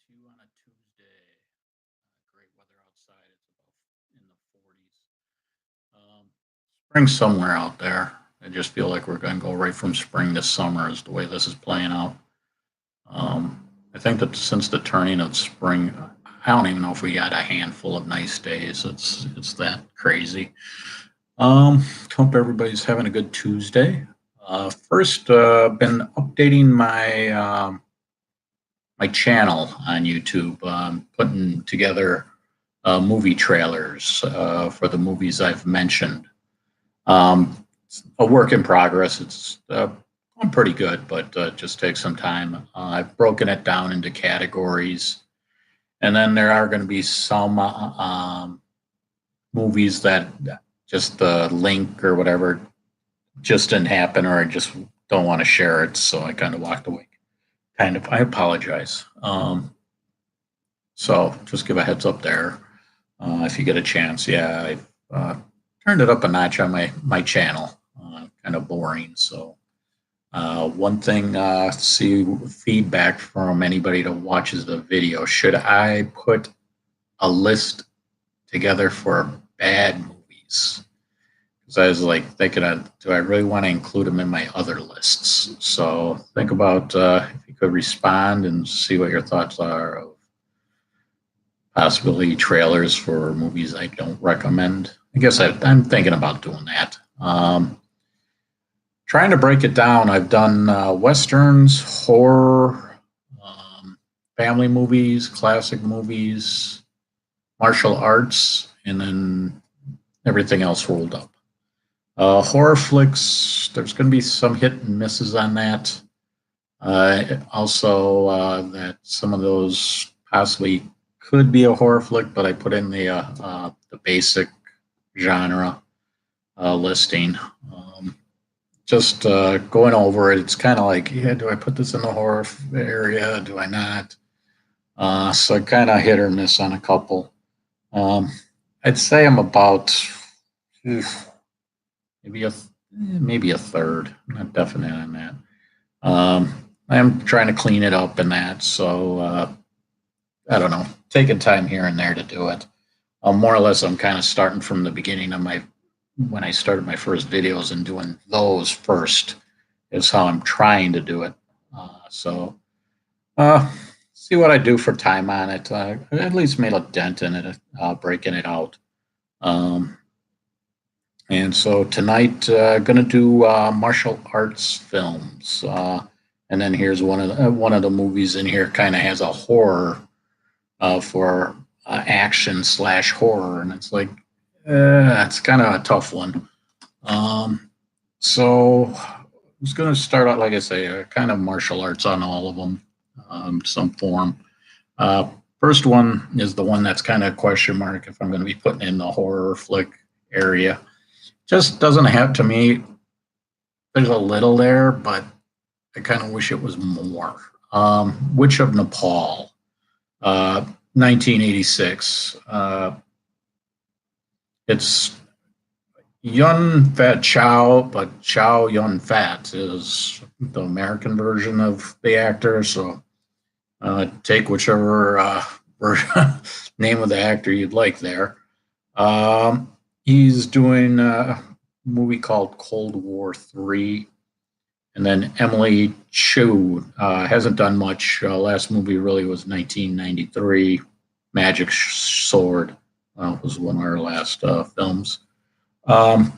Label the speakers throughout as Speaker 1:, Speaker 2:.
Speaker 1: to you on a Tuesday. Great weather outside. It's about in the 40s. Spring somewhere out there. I just feel like we're going to go right from spring to summer is the way this is playing out. I think that since the turning of spring, I don't even know if we got a handful of nice days. It's that crazy. Hope everybody's having a good Tuesday. First, been updating my channel on YouTube, putting together movie trailers for the movies I've mentioned. It's a work in progress. It's going pretty good, but just takes some time. I've broken it down into categories, and then there are going to be some movies that just the link or whatever just didn't happen, or I just don't want to share it, so I kind of walked away. I apologize. So just give a heads up there if you get a chance. Yeah, I've turned it up a notch on my channel. Kind of boring. So one thing, see feedback from anybody that watches the video. Should I put a list together for bad movies? Because I was like thinking, do I really want to include them in my other lists? So think about if you could respond and see what your thoughts are of possibly trailers for movies I don't recommend. I guess I'm thinking about doing that. Trying to break it down. I've done westerns, horror, family movies, classic movies, martial arts, and then everything else rolled up. Horror flicks, there's going to be some hit and misses on that. Also, that some of those possibly could be a horror flick, but I put in the basic genre listing. Just going over it, it's kind of like, yeah, do I put this in the horror area? Do I not? So kind of hit or miss on a couple. I'd say I'm about maybe a third. I'm not definite on that. I'm trying to clean it up and that, so I don't know, taking time here and there to do it. More or less, I'm kind of starting from the beginning of when I started my first videos and doing those first is how I'm trying to do it. So see what I do for time on it. I at least made a dent in it, breaking it out. And so tonight, going to do martial arts films. And then here's one of the movies in here kind of has a horror for action / horror, and it's like it's kind of a tough one. So I was going to start out, like I say, kind of martial arts on all of them, some form. First one is the one that's kind of question mark if I'm going to be putting in the horror flick area. Just doesn't have, to me, there's a little there, but I kind of wish it was more. Witch of Nepal, 1986. It's Yun Fat Chow, but Chow Yun Fat is the American version of the actor. So take whichever name of the actor you'd like there. He's doing a movie called Cold War III. And then Emily Chu hasn't done much. Last movie really was 1993, Magic Sword. Was one of her last films.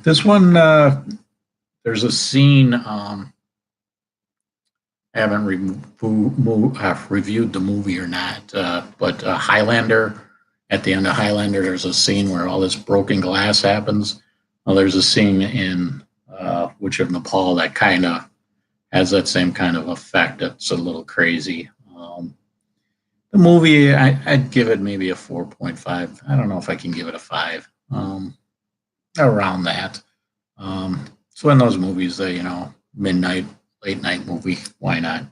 Speaker 1: This one, there's a scene, I haven't reviewed the movie or not, but Highlander, at the end of Highlander, there's a scene where all this broken glass happens. Well, there's a scene in Witch of Nepal that kind of has that same kind of effect. It's a little crazy. The movie, I'd give it maybe a 4.5. I don't know if I can give it a 5. Around that. It's one of those movies that, midnight, late night movie. Why not?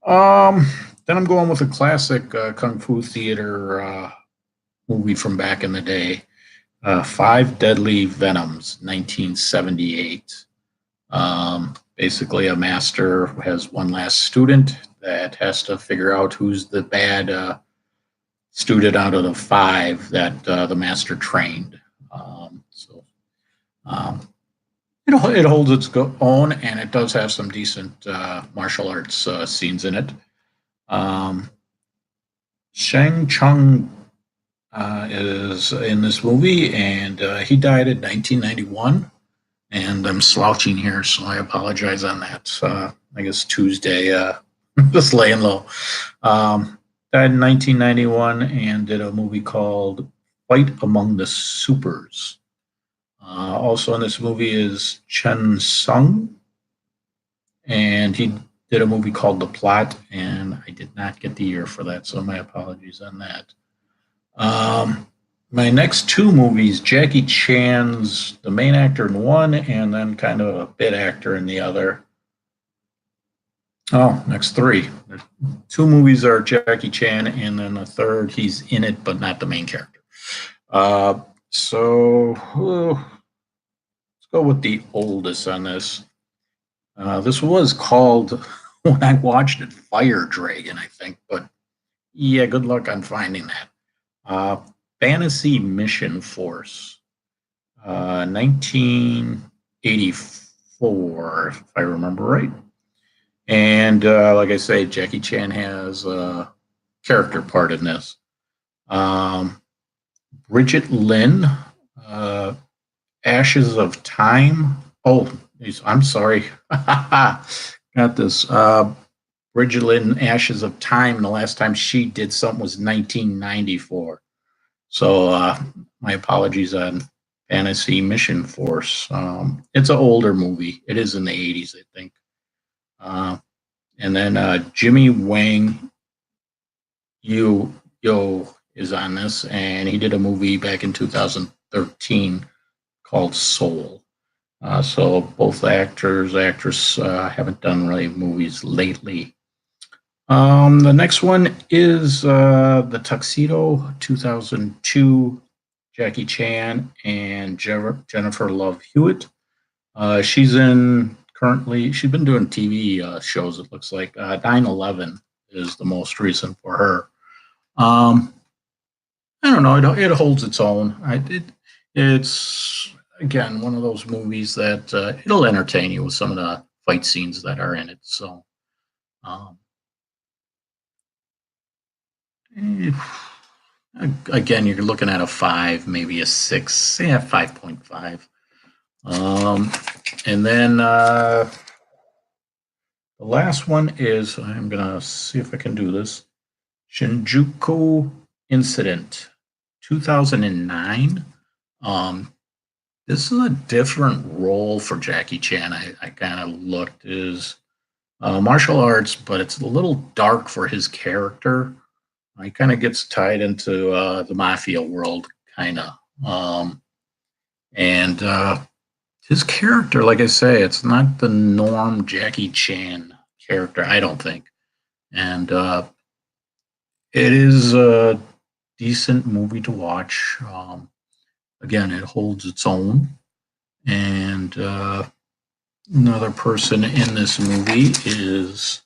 Speaker 1: Then I'm going with a classic Kung Fu Theater movie from back in the day. Five Deadly Venoms, 1978. Basically, a master has one last student that has to figure out who's the bad student out of the five that the master trained. So um, it holds its own, and it does have some decent martial arts scenes in it. Um, Shang Chung is in this movie, and he died in 1991. And I'm slouching here, so I apologize on that. I guess Tuesday, just laying low. Died in 1991 and did a movie called Fight Among the Supers. Also in this movie is Chen Sung, and he did a movie called The Plot, and I did not get the year for that, so my apologies on that. My next two movies, Jackie Chan's the main actor in one, and then kind of a bit actor in the other. Oh, next three. Two movies are Jackie Chan, and then the third, he's in it, but not the main character. Let's go with the oldest on this. This was called, when I watched it, Fire Dragon, I think, but yeah, good luck on finding that. Fantasy Mission Force, 1984, if I remember right. And like I say, Jackie Chan has a character part in this. Bridget Lin, Ashes of Time. Oh, I'm sorry. Got this. Bridget Lin, Ashes of Time. The last time she did something was 1994. So my apologies on Fantasy Mission Force. It's an older movie. It is in the 80s, I think. And then Jimmy Wang Yo is on this, and he did a movie back in 2013 called Soul. So both actress haven't done really movies lately. The next one is The Tuxedo, 2002, Jackie Chan and Jennifer Love Hewitt. She's been doing TV shows, it looks like. 9/11 is the most recent for her. I don't know, it holds its own. It's, again, one of those movies that it'll entertain you with some of the fight scenes that are in it. So, again, you're looking at a 5, maybe a 6, yeah, 5.5. And then the last one is, I'm going to see if I can do this, Shinjuku Incident, 2009. This is a different role for Jackie Chan. I kind of looked, is martial arts, but it's a little dark for his character. He kind of gets tied into the mafia world, kind of. And his character, like I say, it's not the norm Jackie Chan character, I don't think. And it is a decent movie to watch. Again, it holds its own. And another person in this movie is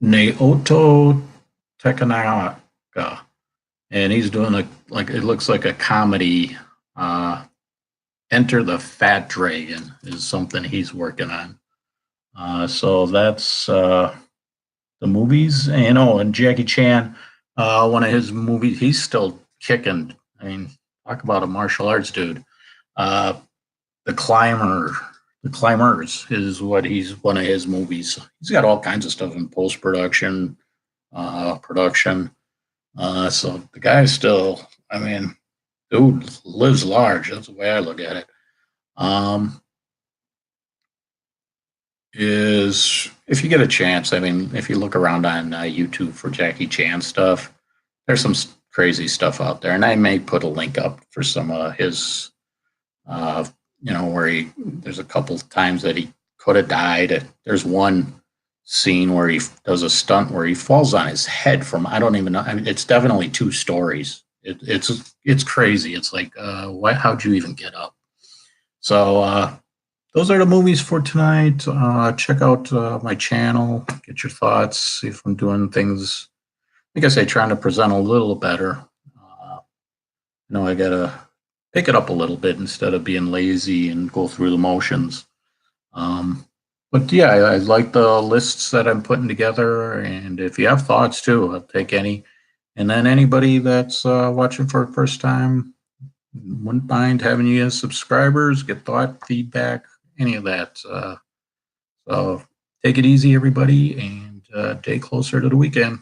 Speaker 1: Naoto Takanaka, and he's doing it looks like a comedy. Enter the Fat Dragon is something he's working on. So that's the movies. And Jackie Chan, one of his movies, he's still kicking. I mean, talk about a martial arts dude. The Climbers is one of his movies. He's got all kinds of stuff in post-production, production. So the guy's still, I mean, dude lives large. That's the way I look at it. Is, if you get a chance, I mean, if you look around on YouTube for Jackie Chan stuff, there's some crazy stuff out there. And I may put a link up for some of his, where there's a couple of times that he could have died. There's one scene where he does a stunt where he falls on his head from, I don't even know. I mean, it's definitely 2 stories. It's crazy. It's like, how'd you even get up? So those are the movies for tonight. Check out my channel, get your thoughts, see if I'm doing things, like I say, trying to present a little better. I got to pick it up a little bit instead of being lazy and go through the motions. Um, but yeah, I like the lists that I'm putting together. And if you have thoughts too, I'll take any. And then anybody that's watching for the first time, wouldn't mind having you as subscribers, get thought, feedback, any of that. So take it easy, everybody, and day closer to the weekend.